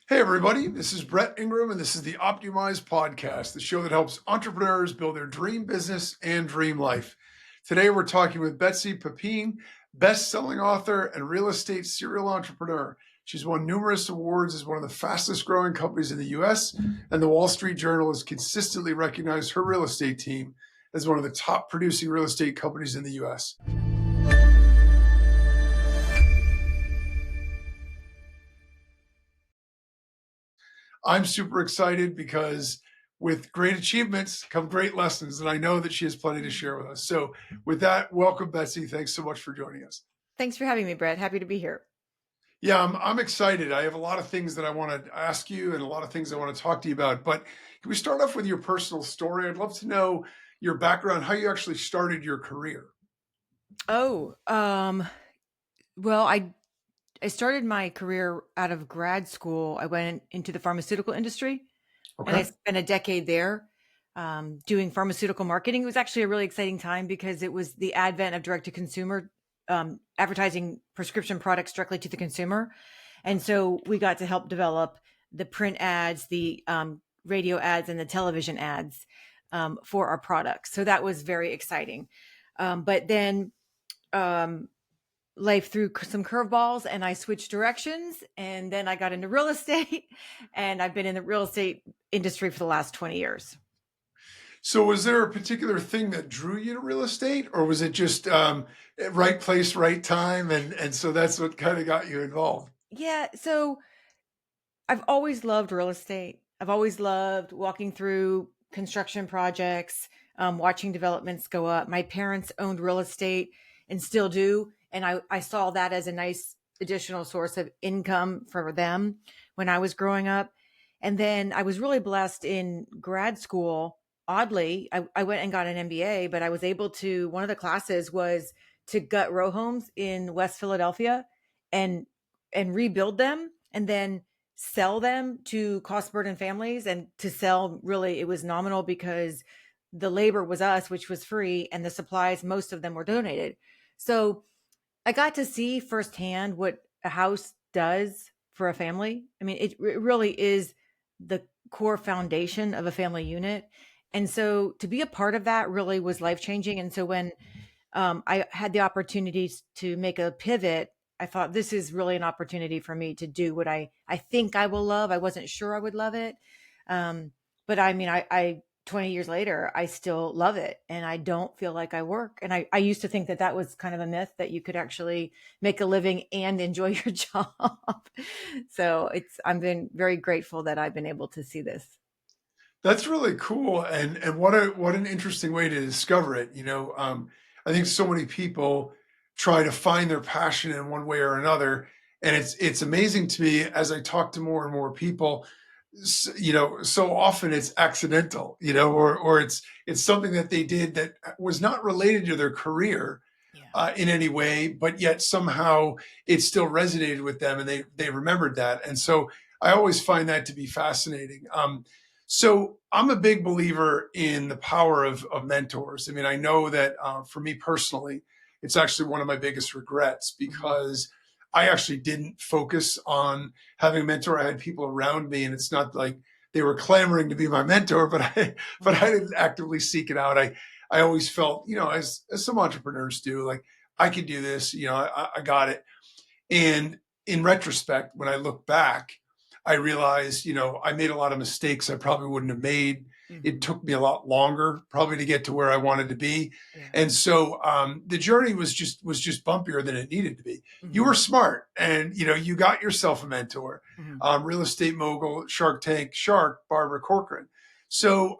Hey, everybody, this is Brett Ingram, and this is the optYOUmize podcast, the show that helps entrepreneurs build their dream business and dream life. Today, we're talking with Betsy Pepine, best-selling author and real estate serial entrepreneur. She's won numerous awards as one of the fastest growing companies in the US, and the Wall Street Journal has consistently recognized her real estate team as one of the top producing real estate companies in the US. I'm super excited because with great achievements come great lessons, and I know that she has plenty to share with us. So, with that, welcome, Betsy. Thanks so much for joining us. Thanks for having me, Brett. Happy to be here. Yeah, I'm excited. I have a lot of things that I want to ask you and a lot of things I want to talk to you about. But can we start off with your personal story? I'd love to know your background, how you actually started your career. Oh, well, I started my career out of grad school. I went into the pharmaceutical industry, and I Okay. spent a decade there doing pharmaceutical marketing. It was actually a really exciting time because it was the advent of direct to consumer advertising prescription products directly to the consumer, and so we got to help develop the print ads, the radio ads, and the television ads for our products. So that was very exciting. But then um, life threw some curveballs and I switched directions. And then I got into real estate and I've been in the real estate industry for the last 20 years. So, was there a particular thing that drew you to real estate, or was it just right place, right time, and so that's what kind of got you involved? Yeah. So I've always loved real estate. I've always loved walking through construction projects, watching developments go up. My parents owned real estate and still do. And I saw that as a nice additional source of income for them when I was growing up. And then I was really blessed in grad school. Oddly, I went and got an MBA, but I was able to, one of the classes was to gut row homes in West Philadelphia and rebuild them and then sell them to cost burden families. And to sell, really, it was nominal because the labor was us, which was free, and the supplies, most of them were donated. So I got to see firsthand what a house does for a family. I mean, it really is the core foundation of a family unit. And so to be a part of that really was life changing. And so when I had the opportunities to make a pivot, I thought this is really an opportunity for me to do what I think I will love. I wasn't sure I would love it. But I mean, I 20 years later, I still love it and I don't feel like I work. And I used to think that that was kind of a myth that you could actually make a living and enjoy your job. So I've been very grateful that I've been able to see this. That's really cool, and what an interesting way to discover it. I think so many people try to find their passion in one way or another, and it's amazing to me as I talk to more and more people. So often it's accidental, or it's something that they did that was not related to their career Yeah. in any way, but yet somehow it still resonated with them, and they remembered that. And so I always find that to be fascinating. So I'm a big believer in the power of mentors. I mean, I know that for me personally, it's actually one of my biggest regrets Mhm. because I actually didn't focus on having a mentor. I had people around me, and it's not like they were clamoring to be my mentor, but I Mhm. didn't actively seek it out. I always felt, as some entrepreneurs do, like I could do this, I got it. And in retrospect, when I look back, I realized, I made a lot of mistakes I probably wouldn't have made. It Mhm. took me a lot longer probably to get to where I wanted to be. Yeah. And so the journey was just bumpier than it needed to be. You were Mhm. smart, and you got yourself a mentor, Mhm. real estate mogul, Shark Tank shark, Barbara Corcoran. So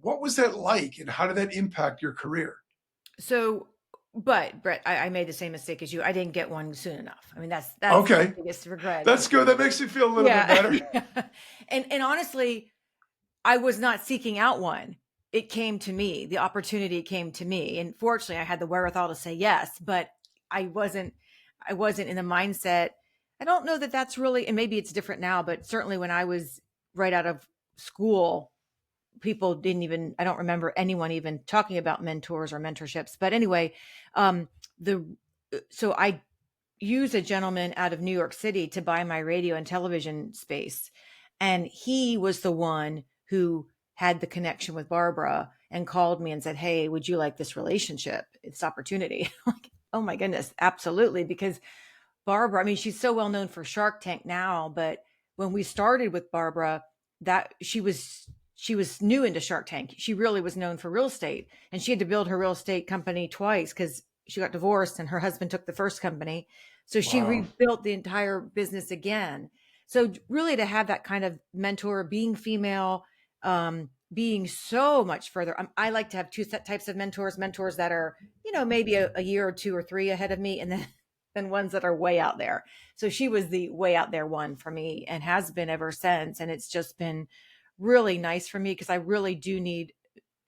what was that like, and how did that impact your career? So, but Brett, I made the same mistake as you. I didn't get one soon enough. I mean, that's the Okay, biggest regret. that's good. That makes me feel a little bit Yeah, better. yeah. And honestly, I was not seeking out one. It came to me. The opportunity came to me, and fortunately, I had the wherewithal to say yes. But I wasn't. I wasn't in the mindset. I don't know that that's really, and maybe it's different now. But certainly, when I was right out of school, people didn't even, I don't remember anyone even talking about mentors or mentorships. But anyway, um the so I use a gentleman out of New York City to buy my radio and television space. And he was the one who had the connection with Barbara and called me and said, "Hey, would you like this relationship, this opportunity?" Like, oh my goodness, absolutely. Because Barbara, I mean, she's so well known for Shark Tank now, but when we started with Barbara, that she was new into Shark Tank. She really was known for real estate, and she had to build her real estate company twice because she got divorced and her husband took the first company. So she Wow. rebuilt the entire business again. So really to have that kind of mentor, being female, being so much further. I like to have two types of mentors that are, maybe a year or two or three ahead of me, and then than ones that are way out there. So she was the way out there one for me and has been ever since. And it's just been really nice for me because I really do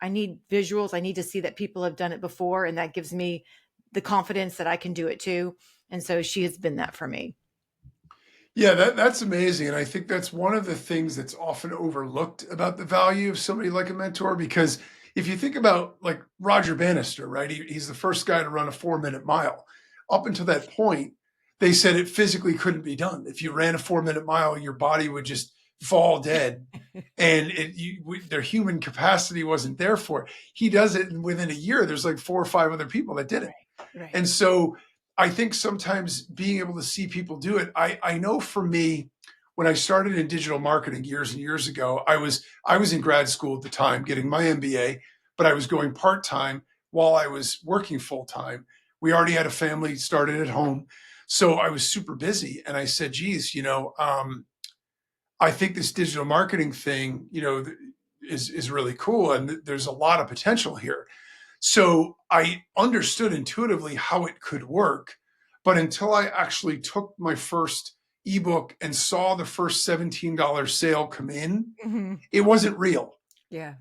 I need visuals. I need to see that people have done it before. And that gives me the confidence that I can do it too. And so she has been that for me. Yeah, that's amazing. And I think that's one of the things that's often overlooked about the value of somebody like a mentor. Because if you think about like Roger Bannister, right? He's the first guy to run a 4 minute mile. Up until that point, they said it physically couldn't be done. If you ran a 4 minute mile, your body would just fall dead. And their human capacity wasn't there for it. He does it, and within a year, there's like 4 or 5 other people that did it. Right. And so I think sometimes being able to see people do it, I know for me, when I started in digital marketing years and years ago, I was in grad school at the time getting my MBA, but I was going part-time while I was working full-time. We already had a family started at home. So I was super busy. And I said, geez, I think this digital marketing thing, is really cool. And there's a lot of potential here. So I understood intuitively how it could work, but until I actually took my first ebook and saw the first $17 sale come in, Hmm. it wasn't real. Yeah.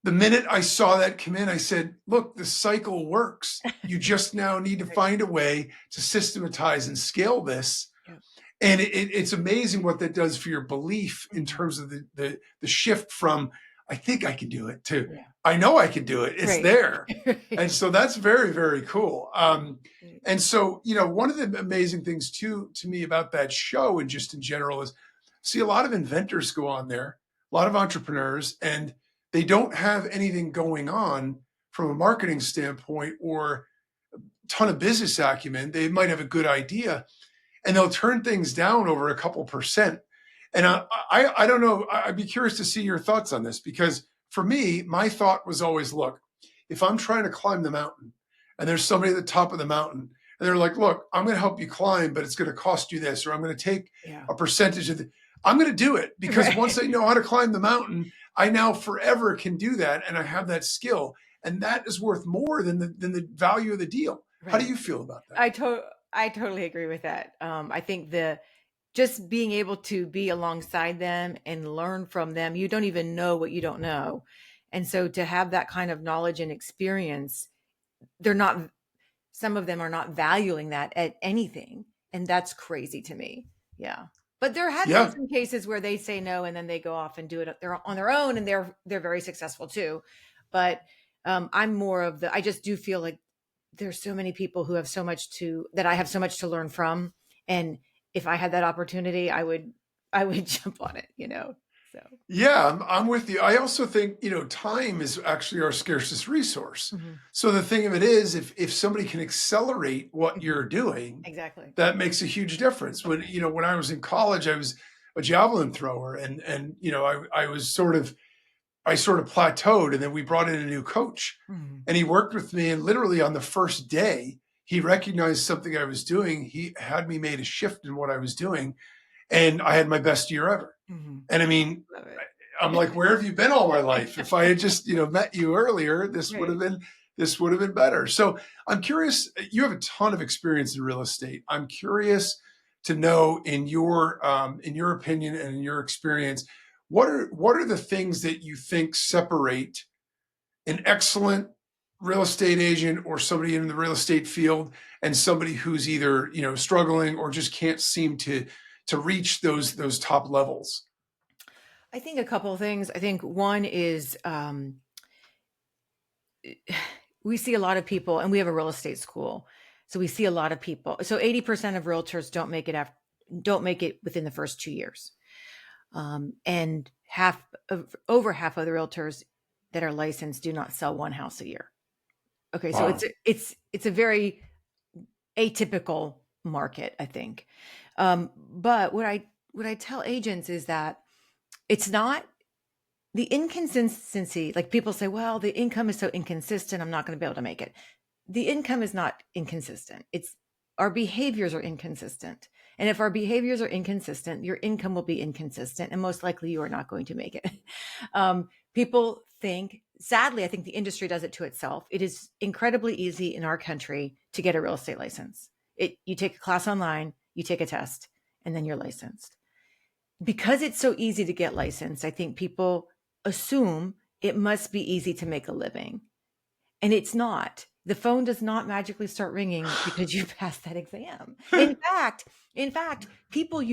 The minute I saw that come in, I said, look, the cycle works. You just now need to Right. find a way to systematize and scale this. Yeah. And it's amazing what that does for your belief in Mhm. terms of the shift from I think I can do it to Yeah. I know I can do it. It's Right. there. And Right. so that's very, very cool. Right. And so, one of the amazing things too to me about that show and just in general is see a lot of inventors go on there, a lot of entrepreneurs, and they don't have anything going on from a marketing standpoint or ton of business acumen. They might have a good idea, and they'll turn things down over a couple percent. And I don't know. I'd be curious to see your thoughts on this because for me, my thought was always, look, if I'm trying to climb the mountain and there's somebody at the top of the mountain and they're like, look, I'm going to help you climb, but it's going to cost you this, or I'm going to take Yeah. a percentage of the, I'm going to do it because once Right. I know how to climb the mountain, I now forever can do that. And I have that skill. And that is worth more than the value of the deal. How do Right. you feel about that? I totally agree with that. I think the just being able to be alongside them and learn from them, you don't even know what you don't know. And so to have that kind of knowledge and experience, they're not, some of them are not valuing that at anything. And that's crazy to me. Yeah. But there have been Yeah. some cases where they say no and then they go off and do it on their own and they're very successful too. But I'm more of I just do feel like there's so many people who have that I have so much to learn from. And if I had that opportunity, I would jump on it. So. Yeah, I'm with you. I also think, time is actually our scarcest resource. Mhm. So the thing of it is, if somebody can accelerate what Mhm. you're doing, Exactly. that makes a huge difference. When I was in college, I was a javelin thrower and I sort of plateaued and then we brought in a new coach Mhm. and he worked with me and literally on the first day, he recognized something I was doing. He had me made a shift in what I was doing and I had my best year ever. Mhm. And I mean, Love it. I'm like, where have you been all my life? If I had just, met you earlier, Right. this would have been better. So I'm curious, you have a ton of experience in real estate. I'm curious to know in your opinion and in your experience, what are the things that you think separate an excellent real estate agent or somebody in the real estate field and somebody who's either, struggling or just can't seem to reach those top levels? I think a couple of things. I think one is we see a lot of people, and we have a real estate school. So we see a lot of people. So 80% of realtors don't make it within the first 2 years. And over half of the realtors that are licensed do not sell one house a year. Okay, so Wow. it's a very atypical market, I think. But what I tell agents is that it's not the inconsistency. Like people say, well, the income is so inconsistent, I'm not going to be able to make it. The income is not inconsistent. It's our behaviors are inconsistent. And if our behaviors are inconsistent, your income will be inconsistent, and most likely you are not going to make it. People think, sadly, I think the industry does it to itself. It is incredibly easy in our country to get a real estate license. You take a class online, you take a test, and then you're licensed. Because it's so easy to get licensed, I think people assume it must be easy to make a living. And it's not. The phone does not magically start ringing because you passed that exam. In fact, people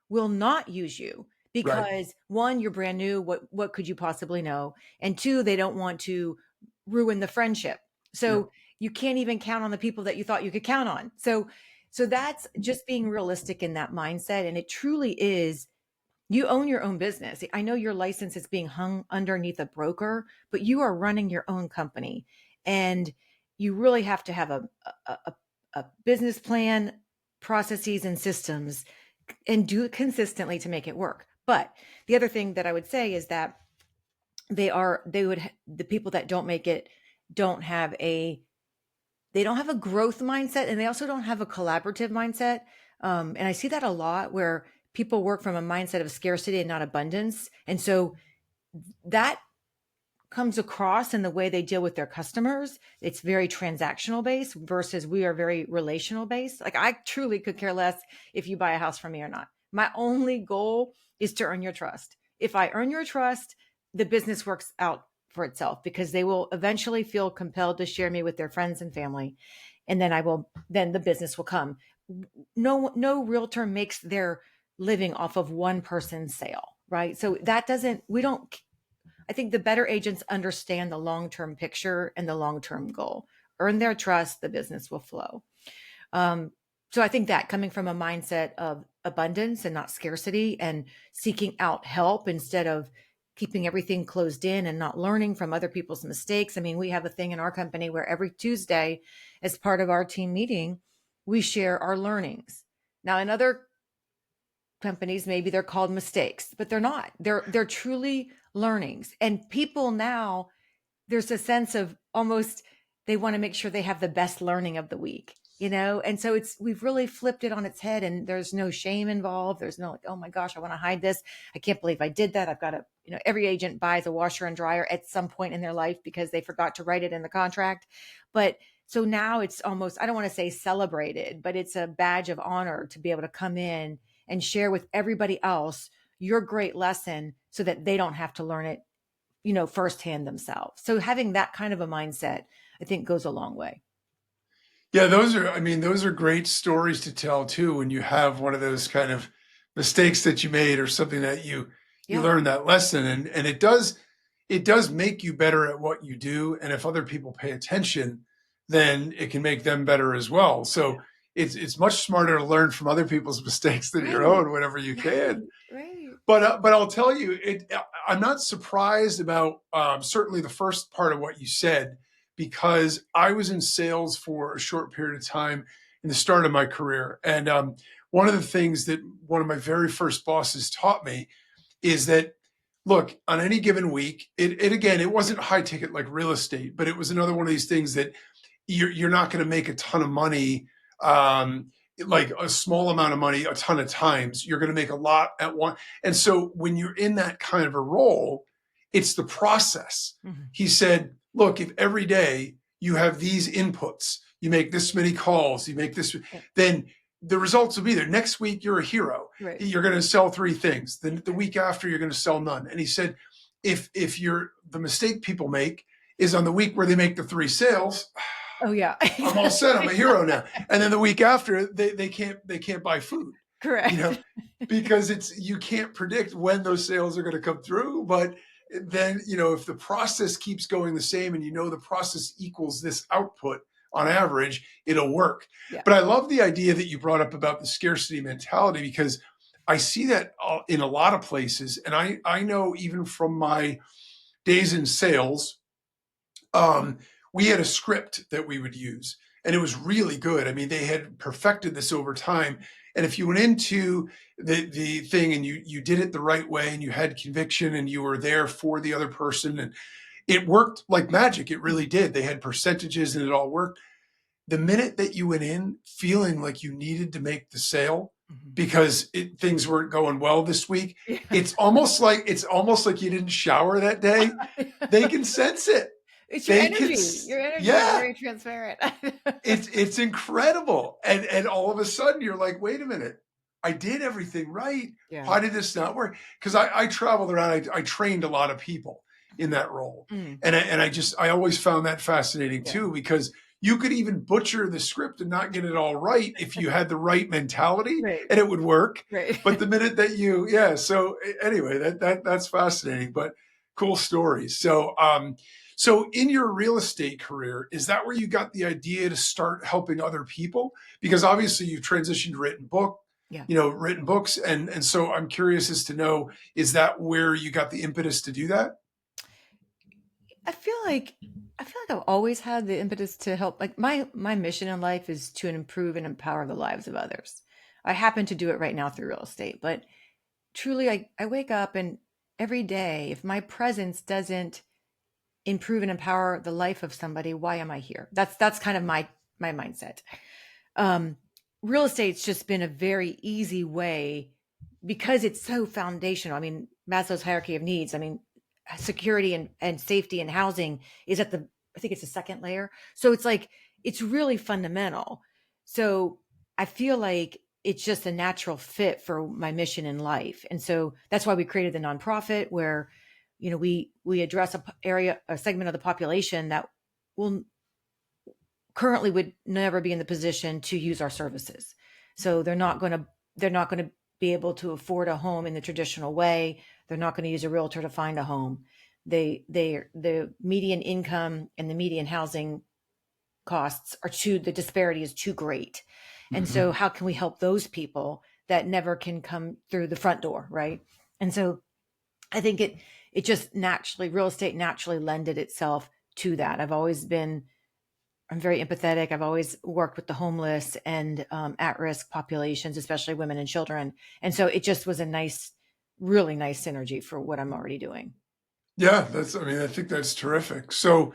will not use you Right. because one, you're brand new. What could you possibly know? And two, they don't want to ruin the friendship. Yeah. So you can't even count on the people that you thought you could count on. So that's just being realistic in that mindset. And it truly is, you own your own business. I know your license is being hung underneath a broker, but you are running your own company. And you really have to have a business plan, processes, and systems, and do it consistently to make it work. But the other thing that I would say is that the people that don't make it don't have a growth mindset, and they also don't have a collaborative mindset. And I see that a lot where people work from a mindset of scarcity and not abundance. And so that comes across in the way they deal with their customers. It's very transactional based versus we are very relational based. Like I truly could care less if you buy a house from me or not. My only goal is to earn your trust. If I earn your trust, the business works out for itself because they will eventually feel compelled to share me with their friends and family. And then the business will come. No realtor makes their living off of one person's sale, right? So I think the better agents understand the long-term picture and the long-term goal. Earn their trust, the business will flow. So I think that coming from a mindset of abundance and not scarcity, and seeking out help instead of keeping everything closed in and not learning from other people's mistakes. I mean, we have a thing in our company where every Tuesday, as part of our team meeting, we share our learnings. Now, in other companies, maybe they're called mistakes, but they're not. They're truly learnings. And people now, there's a sense of almost they want to make sure they have the best learning of the week, And so we've really flipped it on its head, and there's no shame involved. There's no like, oh my gosh, I want to hide this. I can't believe I did that. I've got to, every agent buys a washer and dryer at some point in their life because they forgot to write it in the contract. But so now it's almost, I don't want to say celebrated, but it's a badge of honor to be able to come in and share with everybody else your great lesson so that they don't have to learn it, firsthand themselves. So having that kind of a mindset, I think, goes a long way. Yeah, those are great stories to tell too when you have one of those kind of mistakes that you made or something that you Yeah. learned that lesson, and it does make you better at what you do, and if other people pay attention, then it can make them better as well. So it's much smarter to learn from other people's mistakes than your Right. own whenever you can. Right. Right. But I'll tell you, I'm not surprised about certainly the first part of what you said, because I was in sales for a short period of time in the start of my career, and one of the things that one of my very first bosses taught me is that, look, on any given week, it again, it wasn't high ticket like real estate, but it was another one of these things that you're not going to make a ton of money, like a small amount of money a ton of times. You're going to make a lot at one. And so when you're in that kind of a role, it's the process. Mhm. He said, look, if every day you have these inputs, you make this many calls, you make this, Yeah. then the results will be there. Next week, you're a hero. Right. You're going to sell 3 things. Then the week after, you're going to sell none. And he said, if you're the mistake people make is on the week where they make the 3 sales, Oh yeah. I'm all set. I'm a hero now. And then the week after, they can't buy food, you Correct. know, because you can't predict when those sales are going to come through. But then, if the process keeps going the same, and the process equals this output on average, it'll work. Yeah. But I love the idea that you brought up about the scarcity mentality, because I see that in a lot of places. And I know even from my days in sales, um, we had a script that we would use, and it was really good. I mean, they had perfected this over time. And if you went into the thing and you did it the right way, and you had conviction, and you were there for the other person, and it worked like magic. It really did. They had percentages, and it all worked. The minute that you went in feeling like you needed to make the sale Mhm. because things weren't going well this week, Yeah. it's almost like you didn't shower that day. They can sense it. It's your They can, energy. Your energy is yeah, very transparent. it's incredible. And all of a sudden you're like, wait a minute, I did everything right. Yeah. Why did this not work? Because I traveled around, I trained a lot of people in that role. Mm, And I always found that fascinating yeah. too, because you could even butcher the script and not get it all right if you had the right mentality, Right. and it would work. Right. But the minute that yeah, so anyway, that's fascinating, but cool stories. So in your real estate career, is that where you got the idea to start helping other people? Because obviously you've transitioned to Yeah. written books. And so I'm curious as to know, is that where you got the impetus to do that? I feel like I've always had the impetus to help. Like my mission in life is to improve and empower the lives of others. I happen to do it right now through real estate, but truly I wake up and every day, if my presence doesn't improve and empower the life of somebody, why am I here? That's kind of my mindset. Um, Real estate's just been a very easy way because it's so foundational. I mean, Maslow's hierarchy of needs. I mean, security and safety and housing is at the, I think it's the second layer. So it's like, it's really fundamental. So I feel like it's just a natural fit for my mission in life. And so that's why we created the nonprofit where, we address a segment of the population that will currently would never be in the position to use our services. So they're not going to be able to afford a home in the traditional way. They're not going to use a realtor to find a home. The median income and the median housing costs the disparity is too great. And so Mhm. how can we help those people that never can come through the front door, right? And so I think it just naturally, real estate naturally lended itself to that. I'm very empathetic. I've always worked with the homeless and at-risk populations, especially women and children. And so it just was a really nice synergy for what I'm already doing. Yeah, I mean, I think that's terrific. So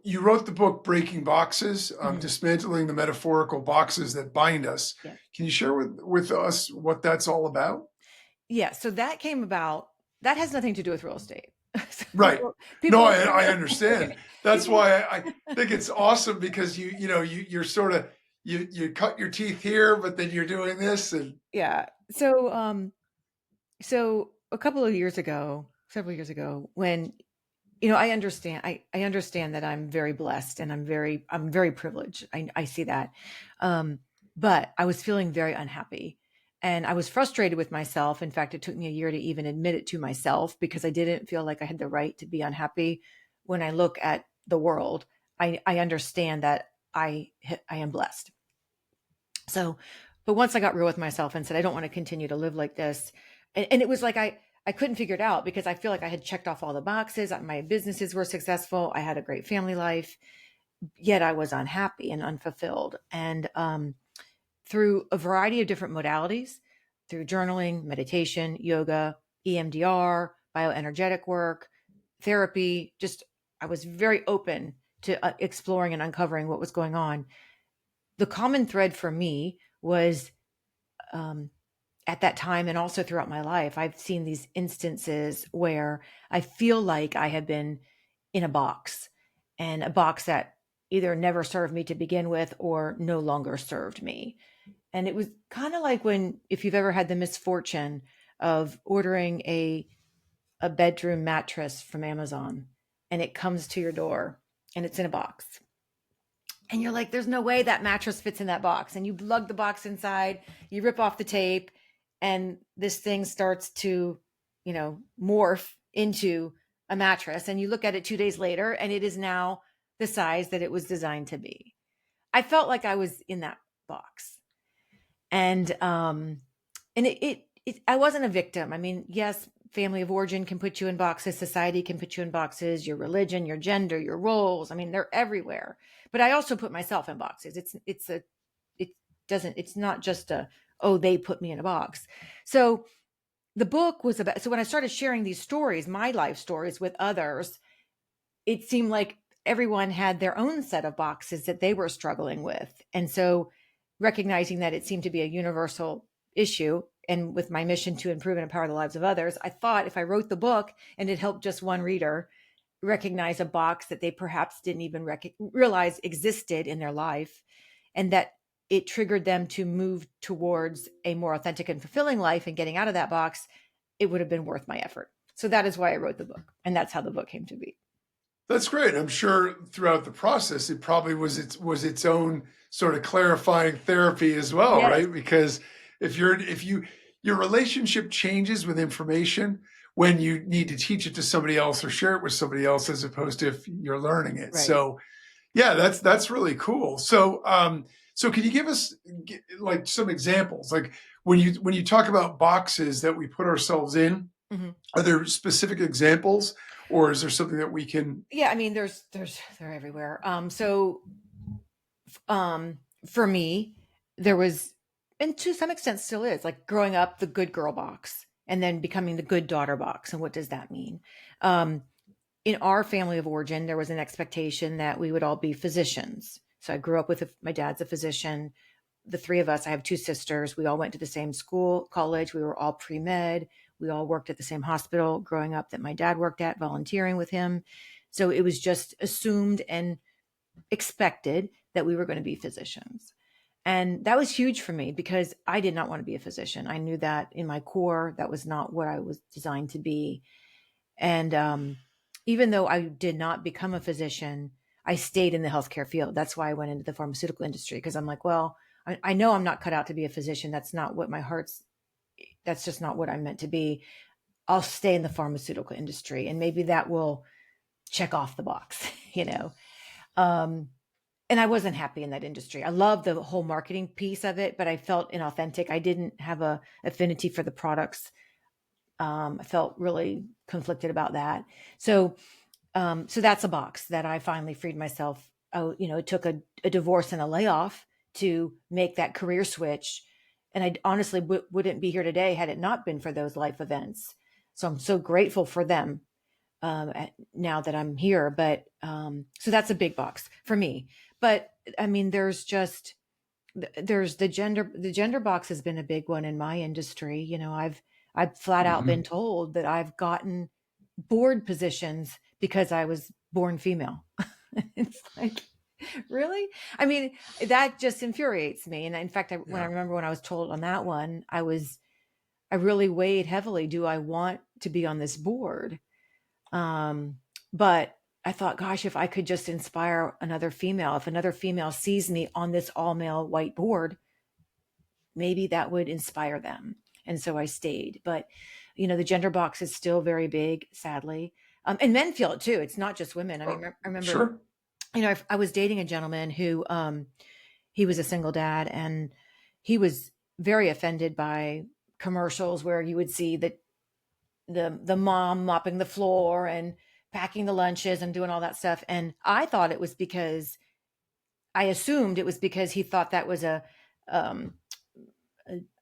you wrote the book Breaking Boxes, Mhm. dismantling the metaphorical boxes that bind us. Yeah. Can you share with us what that's all about? Yeah. So that came about, that has nothing to do with real estate. So Right. No, people I understand. That's people, why I think it's awesome, because you're sort of, you cut your teeth here, but then you're doing this. And yeah. So a couple of years ago, several years ago, when I understand that I'm very blessed and I'm very privileged. I see that. Um, but I was feeling very unhappy and I was frustrated with myself. In fact, it took me a year to even admit it to myself because I didn't feel like I had the right to be unhappy. When I look at the world, I understand that I am blessed. So, but once I got real with myself and said, I don't want to continue to live like this. And it was like, I couldn't figure it out because I feel like I had checked off all the boxes. My businesses were successful. I had a great family life, yet I was unhappy and unfulfilled. And through a variety of different modalities, through journaling, meditation, yoga, EMDR, bioenergetic work, therapy, just I was very open to exploring and uncovering what was going on. The common thread for me was um, at that time and also throughout my life, I've seen these instances where I feel like I have been in a box, and a box that either never served me to begin with or no longer served me. And it was kind of like if you've ever had the misfortune of ordering a bedroom mattress from Amazon and it comes to your door and it's in a box and you're like, there's no way that mattress fits in that box. And you lug the box inside, you rip off the tape, and this thing starts to, morph into a mattress. And you look at it 2 days later, and it is now the size that it was designed to be. I felt like I was in that box. And I wasn't a victim. I mean, yes, family of origin can put you in boxes, society can put you in boxes, your religion, your gender, your roles. I mean, they're everywhere. But I also put myself in boxes. It doesn't, it's not just oh, they put me in a box. So the book was about, so when I started sharing these stories, my life stories with others, it seemed like everyone had their own set of boxes that they were struggling with. And so recognizing that it seemed to be a universal issue, and with my mission to improve and empower the lives of others, I thought if I wrote the book and it helped just one reader recognize a box that they perhaps didn't even realize existed in their life, and that it triggered them to move towards a more authentic and fulfilling life and getting out of that box, it would have been worth my effort. So that is why I wrote the book. And that's how the book came to be. That's great. I'm sure throughout the process, it probably was its own sort of clarifying therapy as well, Yes. right? Because if your relationship changes with information when you need to teach it to somebody else or share it with somebody else, as opposed to if you're learning it. Right. So yeah, that's really cool. So can you give us like some examples, like when you talk about boxes that we put ourselves in? Mhm. Are there specific examples, or is there something that we can? Yeah, I mean, they're everywhere. Um, for me, there was, and to some extent still is, like growing up, the good girl box, and then becoming the good daughter box. And what does that mean? Um, in our family of origin, there was an expectation that we would all be physicians. So I grew up with my dad's a physician. The three of us, I have two sisters. We all went to the same school, college. We were all pre-med. We all worked at the same hospital growing up that my dad worked at, volunteering with him. So it was just assumed and expected that we were going to be physicians. And that was huge for me because I did not want to be a physician. I knew that in my core, that was not what I was designed to be. And even though I did not become a physician, I stayed in the healthcare field. That's why I went into the pharmaceutical industry, because I'm like, well, I know I'm not cut out to be a physician. That's not what that's just not what I'm meant to be. I'll stay in the pharmaceutical industry, and maybe that will check off the box, you know? Um, and I wasn't happy in that industry. I love the whole marketing piece of it, but I felt inauthentic. I didn't have a affinity for the products. I felt really conflicted about that. So that's a box that I finally freed myself. Oh, it took a divorce and a layoff to make that career switch. And I honestly wouldn't be here today had it not been for those life events. So I'm so grateful for them now that I'm here. But so that's a big box for me. But I mean, there's the gender box has been a big one in my industry. I've flat out been Mhm. told that I've gotten board positions because I was born female. It's like, really? I mean, that just infuriates me. And in fact, when I Yeah, remember when I was told on that one, I really weighed heavily. Do I want to be on this board? But I thought, gosh, if I could just inspire another female, if another female sees me on this all male white board, maybe that would inspire them. And so I stayed. But, the gender box is still very big, sadly. And men feel it too. It's not just women. I mean, I remember, sure. I was dating a gentleman who, he was a single dad, and he was very offended by commercials where you would see the mom mopping the floor and packing the lunches and doing all that stuff. And I assumed it was because he thought that was um,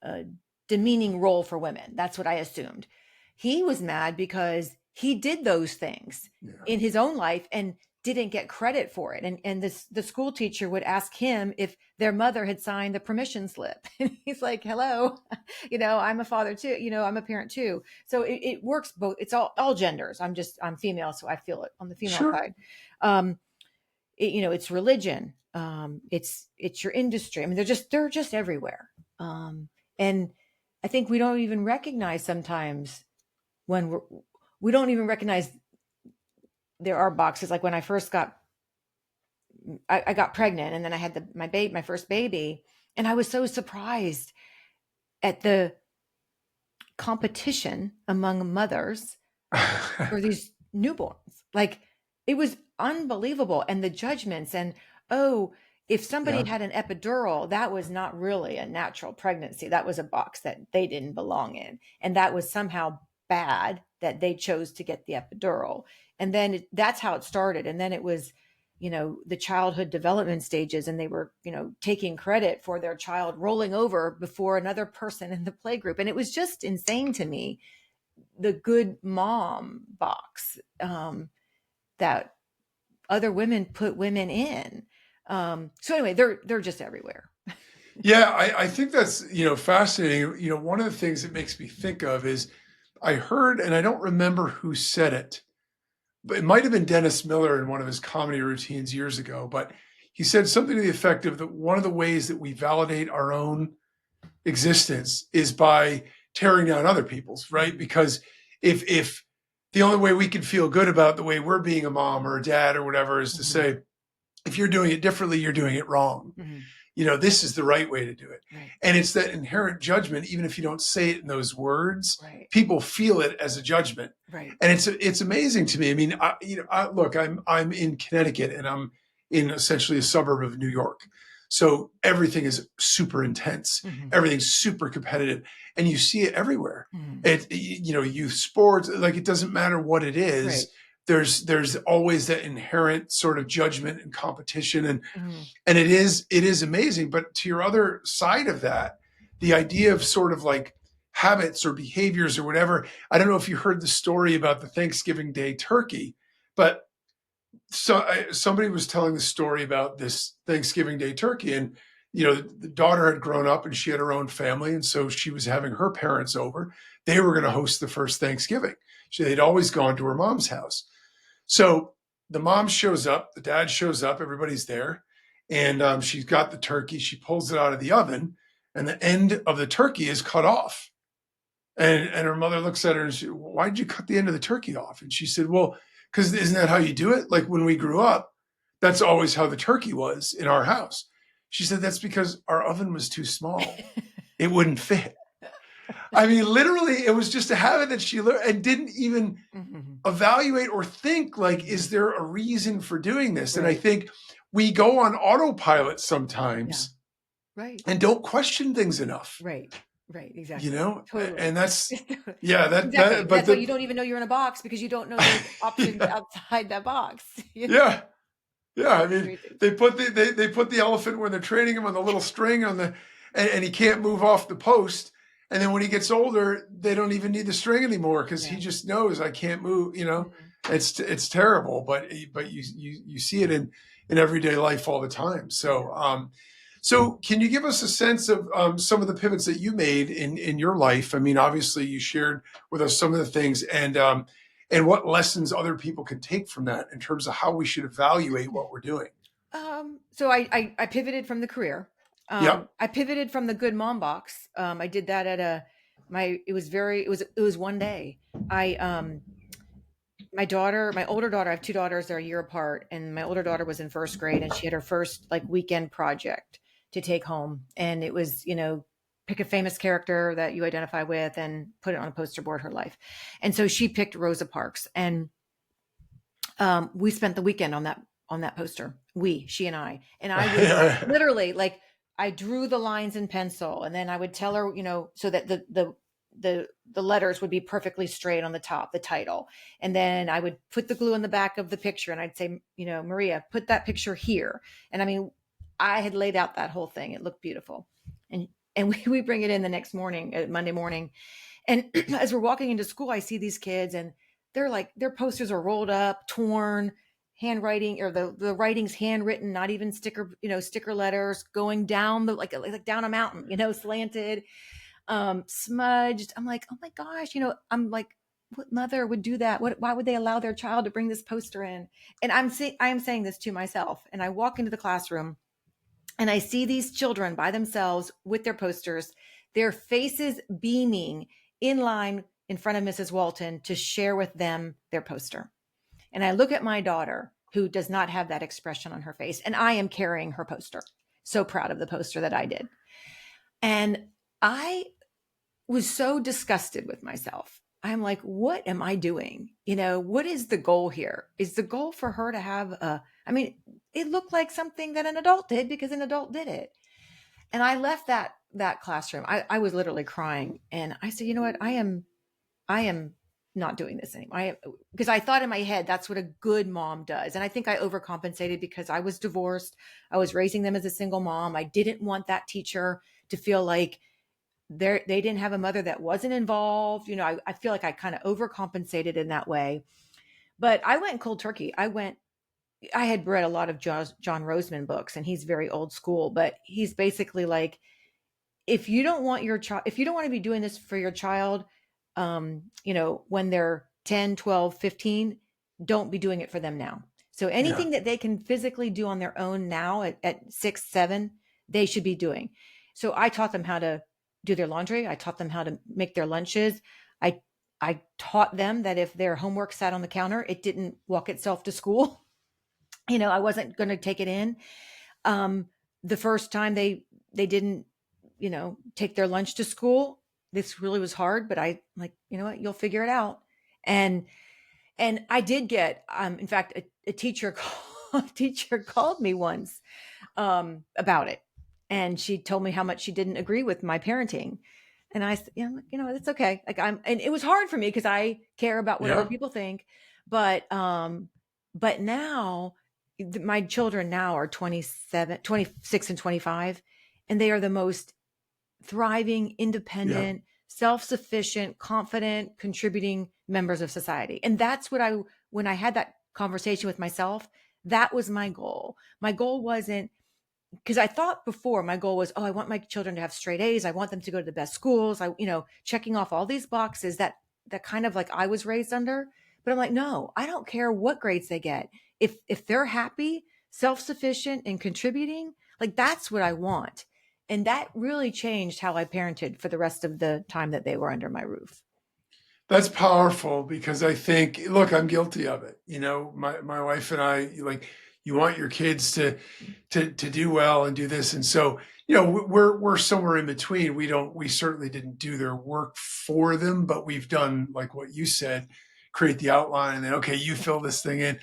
a demeaning role for women. That's what I assumed. He was mad because he did those things Yeah, in his own life and didn't get credit for it. And the school teacher would ask him if their mother had signed the permission slip. And he's like, hello, I'm a father too, I'm a parent too. So it works both. It's all genders. I'm female, so I feel it on the female sure. side. Um, it's religion. It's your industry. I mean, they're just everywhere. And I think we don't even recognize sometimes when we don't even recognize there are boxes. Like when I first I got pregnant, and then I had my first baby, and I was so surprised at the competition among mothers for these newborns. Like, it was unbelievable. And the judgments and, oh, if somebody Yeah. had an epidural, that was not really a natural pregnancy. That was a box that they didn't belong in. And that was somehow bad that they chose to get the epidural. And then that's how it started. And then it was, the childhood development stages, and they were, taking credit for their child rolling over before another person in the playgroup. And it was just insane to me, the good mom box that other women put women in. So anyway, they're just everywhere. Yeah, I think that's, fascinating. One of the things that makes me think of is I heard, and I don't remember who said it, but it might have been Dennis Miller in one of his comedy routines years ago, but he said something to the effect of that one of the ways that we validate our own existence is by tearing down other people's, right? Because if the only way we can feel good about the way we're being a mom or a dad or whatever is to say, if you're doing it differently, you're doing it wrong. This is the right way to do it. Right. And it's that inherent judgment, even if you don't say it in those words, Right. people feel it as a judgment. Right. And it's amazing to me. I mean, look, I'm in Connecticut, and I'm in essentially a suburb of New York. So everything is super intense. Everything's super competitive, and you see it everywhere. Youth sports, like it doesn't matter what it is. Right. There's always that inherent sort of judgment and competition, and it is amazing. But to your other side of that, the idea of sort of like habits or behaviors or whatever. I don't know if you heard the story about the Thanksgiving Day turkey, but somebody was telling the story about this Thanksgiving Day turkey, and the daughter had grown up and she had her own family, and so she was having her parents over. They were going to host the first Thanksgiving. They'd always gone to her mom's house. So the mom shows up, the dad shows up, everybody's there, and she's got the turkey. She pulls it out of the oven, and the end of the turkey is cut off. And her mother looks at her and she, why did you cut the end of the turkey off? And she said, well, because isn't that how you do it? Like when we grew up, that's always how the turkey was in our house. She said, that's because our oven was too small. It wouldn't fit. I mean, literally, it was just a habit that she learned and didn't even evaluate or think like, is there a reason for doing this? Right. And I think we go on autopilot sometimes, right, and don't question things enough. Right. Exactly. Totally. And that's, exactly. But that's why you don't even know you're in a box, because you don't know there's options outside that box. Yeah. I mean, they put the elephant when they're training him on the little string and he can't move off the post. And then when he gets older, they don't even need the string anymore because he just knows I can't move. It's terrible, but you see it in everyday life all the time. So, so can you give us a sense of some of the pivots that you made in your life? I mean, obviously you shared with us some of the things and what lessons other people can take from that in terms of how we should evaluate what we're doing. So I pivoted from the career. I pivoted from the good mom box. I did that at it was one day. My older daughter, I have two daughters, they're a year apart, and my older daughter was in first grade, and she had her first like weekend project to take home. And it was, pick a famous character that you identify with and put it on a poster board, her life. And so she picked Rosa Parks, and we spent the weekend on that poster. She and I would literally, like, I drew the lines in pencil, and then I would tell her, so that the letters would be perfectly straight on the top, the title. And then I would put the glue on the back of the picture, and I'd say, Maria, put that picture here. And I mean, I had laid out that whole thing. It looked beautiful. And we bring it in the next morning, Monday morning. And as we're walking into school, I see these kids, and they're like, their posters are rolled up, torn, handwriting, or the writing's handwritten, not even sticker letters, going down like down a mountain, slanted, smudged. I'm like, oh my gosh, I'm like, what mother would do that? Why would they allow their child to bring this poster in? And I am saying this to myself. And I walk into the classroom, and I see these children by themselves with their posters, their faces beaming, in line in front of Mrs. Walton to share with them their poster. And I look at my daughter, who does not have that expression on her face, and I am carrying her poster. So proud of the poster that I did. And I was so disgusted with myself. I'm like, what am I doing? What is the goal here? Is the goal for her to have I mean, it looked like something that an adult did because an adult did it. And I left that classroom. I was literally crying. And I said, you know what? I am not doing this anymore. Because I thought in my head, that's what a good mom does. And I think I overcompensated because I was divorced. I was raising them as a single mom. I didn't want that teacher to feel like they didn't have a mother that wasn't involved. I feel like I kind of overcompensated in that way. But I went cold turkey. I had read a lot of John Roseman books, and he's very old school, but he's basically like, if you don't want your child, if you don't want to be doing this for your child, when they're 10, 12, 15, don't be doing it for them now. So Yeah. anything that they can physically do on their own now at 6, 7, they should be doing. So I taught them how to do their laundry. I taught them how to make their lunches. I, I taught them that if their homework sat on the counter, it didn't walk itself to school. I wasn't going to take it in. The first time they didn't, take their lunch to school. This really was hard, but I like, you know what, you'll figure it out. And I did get, in fact, a teacher, a teacher called me once, about it. And she told me how much she didn't agree with my parenting. And I said, it's okay. Like and it was hard for me because I care about what other Yeah. people think. But now my children now are 27, 26, and 25, and they are the most thriving, Yeah. independent, self-sufficient, confident, contributing members of society. And that's when I had that conversation with myself, that was my goal. My goal wasn't, because I thought before my goal was, oh, I want my children to have straight A's. I want them to go to the best schools. Checking off all these boxes that kind of like I was raised under. But I'm like, no, I don't care what grades they get. If they're happy, self-sufficient, and contributing, like that's what I want. And that really changed how I parented for the rest of the time that they were under my roof. That's powerful because I think, look, I'm guilty of it. My wife and I, like, you want your kids to do well and do this. And so, we're somewhere in between. We certainly didn't do their work for them, but we've done like what you said, create the outline and then, okay, you fill this thing in.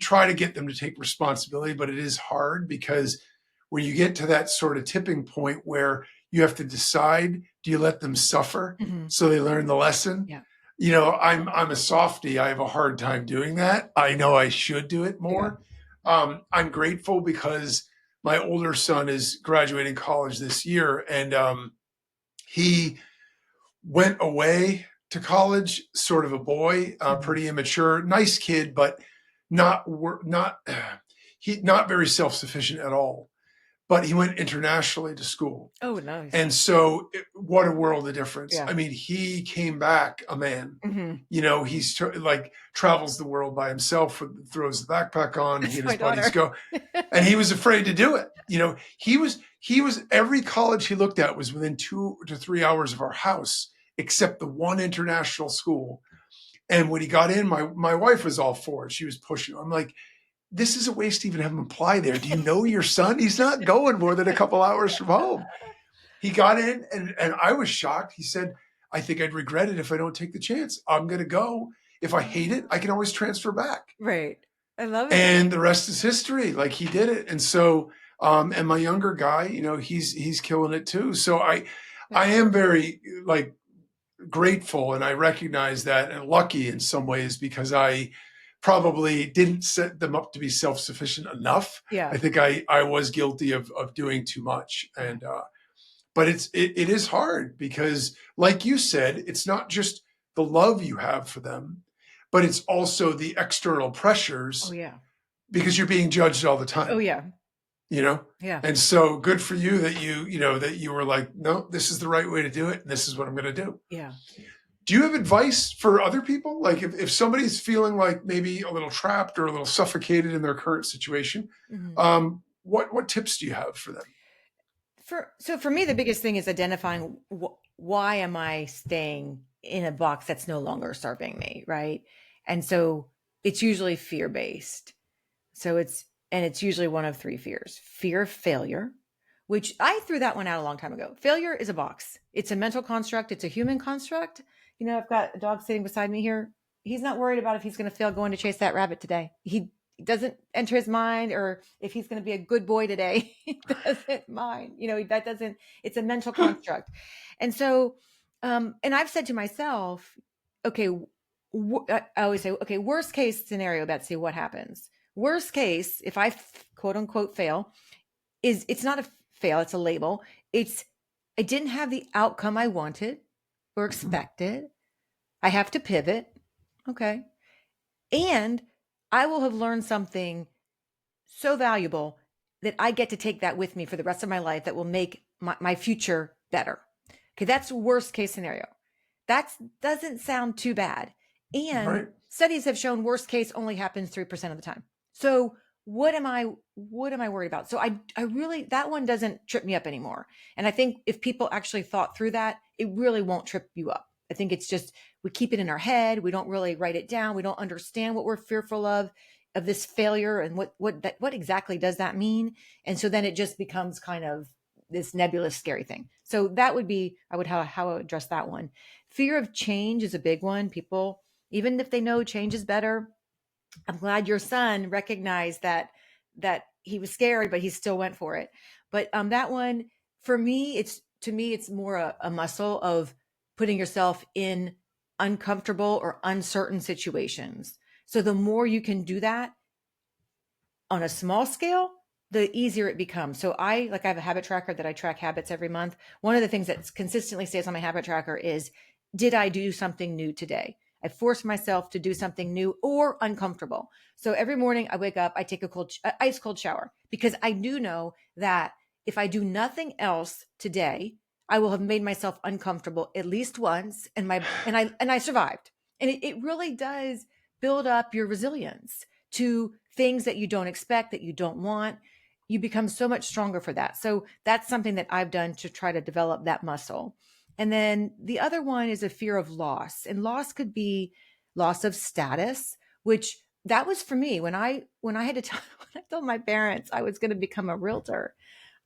Try to get them to take responsibility, but it is hard because when you get to that sort of tipping point where you have to decide, do you let them suffer Mhm. so they learn the lesson? Yeah. I'm a softie. I have a hard time doing that. I know I should do it Yeah. more. I'm grateful because my older son is graduating college this year, and he went away to college, sort of a boy, Mhm. pretty immature, nice kid, but not he not very self sufficient at all. But he went internationally to school, Oh, nice. and so, what a world of difference. Yeah. I mean, he came back a man. Mhm. He's like travels the world by himself, throws the backpack on, he That's and my his buddies daughter. go. And he was afraid to do it. He was every college he looked at was within 2 to 3 hours of our house, except the one international school. And when he got in, my wife was all for it. She was pushing. I'm like, this is a waste to even have him apply there. Do you know your son? He's not going more than a couple hours from home. He got in, and I was shocked. He said, I think I'd regret it if I don't take the chance. I'm going to go. If I hate it, I can always transfer back. Right. I love it. And the rest is history. Like, he did it. And so, and my younger guy, he's killing it too. So I am very like grateful, and I recognize that, and lucky in some ways, because I probably didn't set them up to be self-sufficient enough. Yeah. I think I was guilty of doing too much. Yeah. And but it is hard because, like you said, it's not just the love you have for them, but it's also the external Oh, pressures yeah. because you're being judged all the Oh, time, yeah. you know? Yeah. And so good for you that you were like, no, this is the right way to do it. And this is what I'm going to do. Yeah. Do you have advice for other people? Like, if somebody's feeling like maybe a little trapped or a little suffocated in their current situation, Mhm. what tips do you have for them? For me, the biggest thing is identifying why am I staying in a box that's no longer serving me, right? And so it's usually fear based. It's usually one of three fears: fear of failure, which I threw that one out a long time ago. Failure is a box. It's a mental construct. It's a human construct. I've got a dog sitting beside me here. He's not worried about if he's going to fail going to chase that rabbit today. He doesn't enter his mind, or if he's going to be a good boy today. He doesn't mind. That doesn't, it's a mental construct. And so, and I've said to myself, okay, I always say, okay, worst case scenario, Betsy, what happens? Worst case, if I quote unquote fail, it's not a fail, it's a label. I didn't have the outcome I wanted or expected. I have to pivot. Okay. And I will have learned something so valuable that I get to take that with me for the rest of my life that will make my future better. Okay. That's worst case scenario. That doesn't sound too bad. And Right. studies have shown worst case only happens 3% of the time. So what am I worried about? So I really, that one doesn't trip me up anymore. And I think if people actually thought through that, it really won't trip you up. I think it's just, we keep it in our head. We don't really write it down. We don't understand what we're fearful of this failure and what exactly does that mean. And so then it just becomes kind of this nebulous, scary thing. So that would be, how I would address that one. Fear of change is a big one. People, even if they know change is better, I'm glad your son recognized that he was scared, but he still went for it. But that one, for me, it's more a muscle of putting yourself in uncomfortable or uncertain situations. So the more you can do that on a small scale, the easier it becomes. So I have a habit tracker that I track habits every month. One of the things that consistently stays on my habit tracker is, did I do something new today? I force myself to do something new or uncomfortable. So every morning I wake up, I take a ice cold shower, because I do know that if I do nothing else today, I will have made myself uncomfortable at least once, and I survived. And it really does build up your resilience to things that you don't expect, that you don't want. You become so much stronger for that. So that's something that I've done to try to develop that muscle. And then the other one is a fear of loss. And loss could be loss of status, which that was for me when I had to tell, when I told my parents I was going to become a realtor.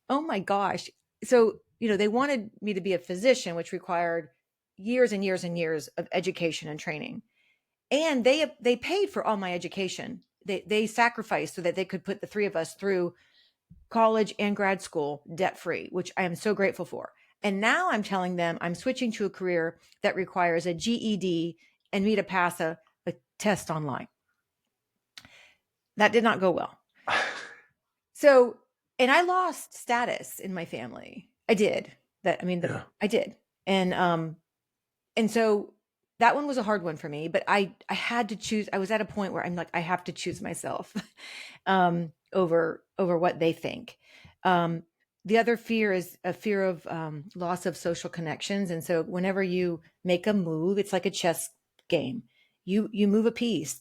Oh my gosh. So, they wanted me to be a physician, which required years and years and years of education and training. And they paid for all my education. They sacrificed so that they could put the three of us through college and grad school debt free, which I am so grateful for. And now I'm telling them I'm switching to a career that requires a GED and me to pass a test online. That did not go well. So, and I lost status in my family. I did. I did. And so that one was a hard one for me, but I had to choose. I was at a point where I'm like, I have to choose myself over what they think. The other fear is a fear of loss of social connections. And so whenever you make a move, it's like a chess game. You move a piece,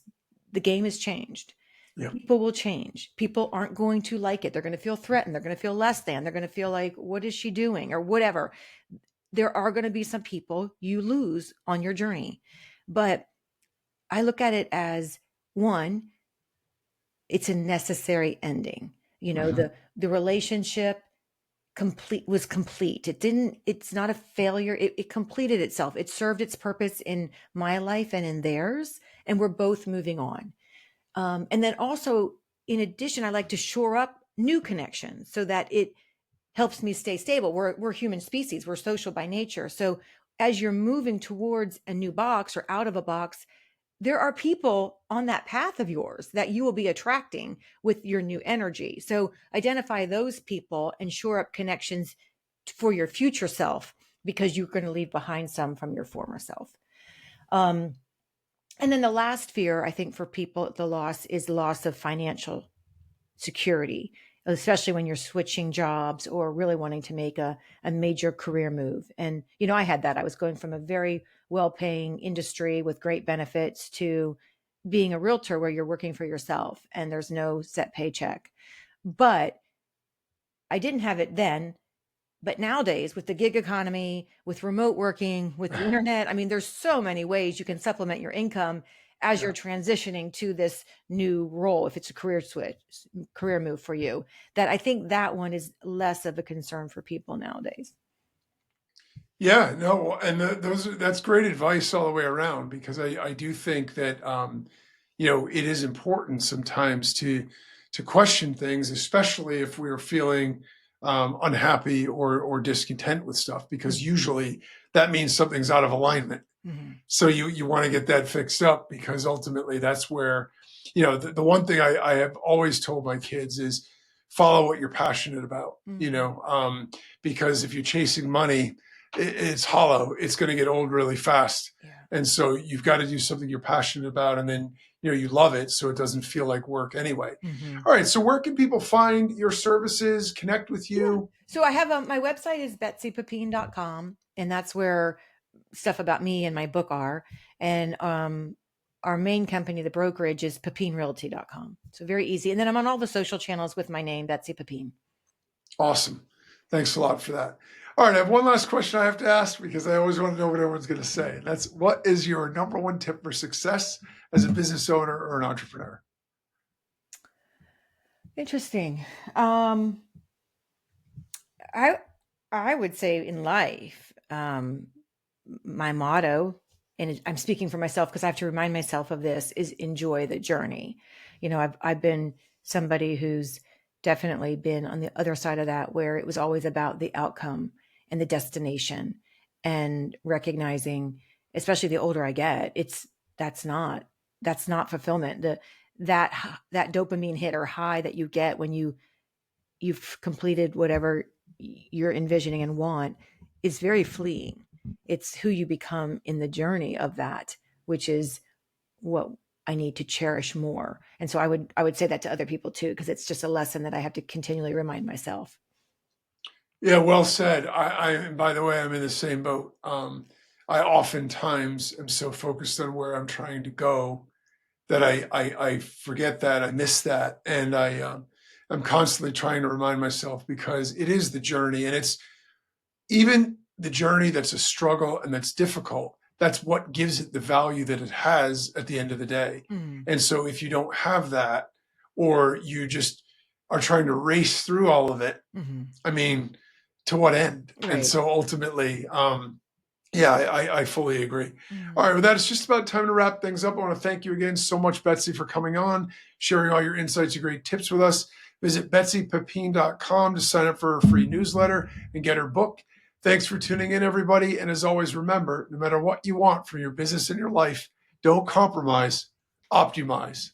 the game has changed. Yeah. People will change. People aren't going to like it. They're going to feel threatened. They're going to feel less than. They're going to feel like, what is she doing, or whatever. There are going to be some people you lose on your journey. But I look at it as, one, it's a necessary ending. The relationship was complete. It's not a failure. It completed itself. It served its purpose in my life and in theirs. And we're both moving on. And then also, in addition, I like to shore up new connections so that it helps me stay stable. We're human species. We're social by nature. So as you're moving towards a new box or out of a box, there are people on that path of yours that you will be attracting with your new energy. So identify those people and shore up connections for your future self, because you're going to leave behind some from your former self. And then the last fear, I think, for people, the loss is loss of financial security, especially when you're switching jobs or really wanting to make a major career move. And, I had that. I was going from a very well-paying industry with great benefits to being a realtor where you're working for yourself and there's no set paycheck. But I didn't have it then. But nowadays, with the gig economy, with remote working, with the internet, there's so many ways you can supplement your income as you're transitioning to this new role. If it's a career move for you, that I think that one is less of a concern for people nowadays. Yeah, no, and that's great advice all the way around because I do think that it is important sometimes to question things, especially if we're feeling unhappy or discontent with stuff, because Mhm. usually that means something's out of alignment. Mhm. So you want to get that fixed up because ultimately that's where, the one thing I have always told my kids is follow what you're passionate about, Mhm. because if you're chasing money, it's hollow. It's going to get old really fast. Yeah. And so you've got to do something you're passionate about, and then you love it, so it doesn't feel like work anyway. Mhm. All right. So where can people find your services, connect with Yeah. you? So I have my website is betsypepine.com, and that's where stuff about me and my book are. And our main company, the brokerage, is pepinerealty.com. So very easy. And then I'm on all the social channels with my name, Betsy Pepine. Awesome. Thanks a lot for that. All right, I have one last question I have to ask because I always want to know what everyone's going to say. That's what is your number one tip for success as a business owner or an entrepreneur? Interesting. Um, I I would say in life, my motto, and I'm speaking for myself because I have to remind myself of this, is enjoy the journey. I've been somebody who's definitely been on the other side of that, where it was always about the outcome and the destination, and recognizing, especially the older I get, that's not that's not fulfillment. That dopamine hit or high that you get when you've completed whatever you're envisioning and want is very fleeting. It's who you become in the journey of that, which is what I need to cherish more. And so I would say that to other people too, because it's just a lesson that I have to continually remind myself. Yeah, well said. And by the way, I'm in the same boat. I oftentimes am so focused on where I'm trying to go that I forget that, I miss that, and I'm constantly trying to remind myself because it is the journey, and it's even the journey that's a struggle and that's difficult. That's what gives it the value that it has at the end of the day. Mm, And so if you don't have that, or you just are trying to race through all of it, hmm. I mean, to what end? And Right. so ultimately, yeah, I fully agree. All Mm. right, well, that is just about time to wrap things up. I want to thank you again so much, Betsy, for coming on, sharing all your insights and great tips with us. Visit betsypepine.com to sign up for a free newsletter and get her book. Thanks for tuning in, everybody. And as always, remember, no matter what you want from your business and your life, don't compromise, optimize.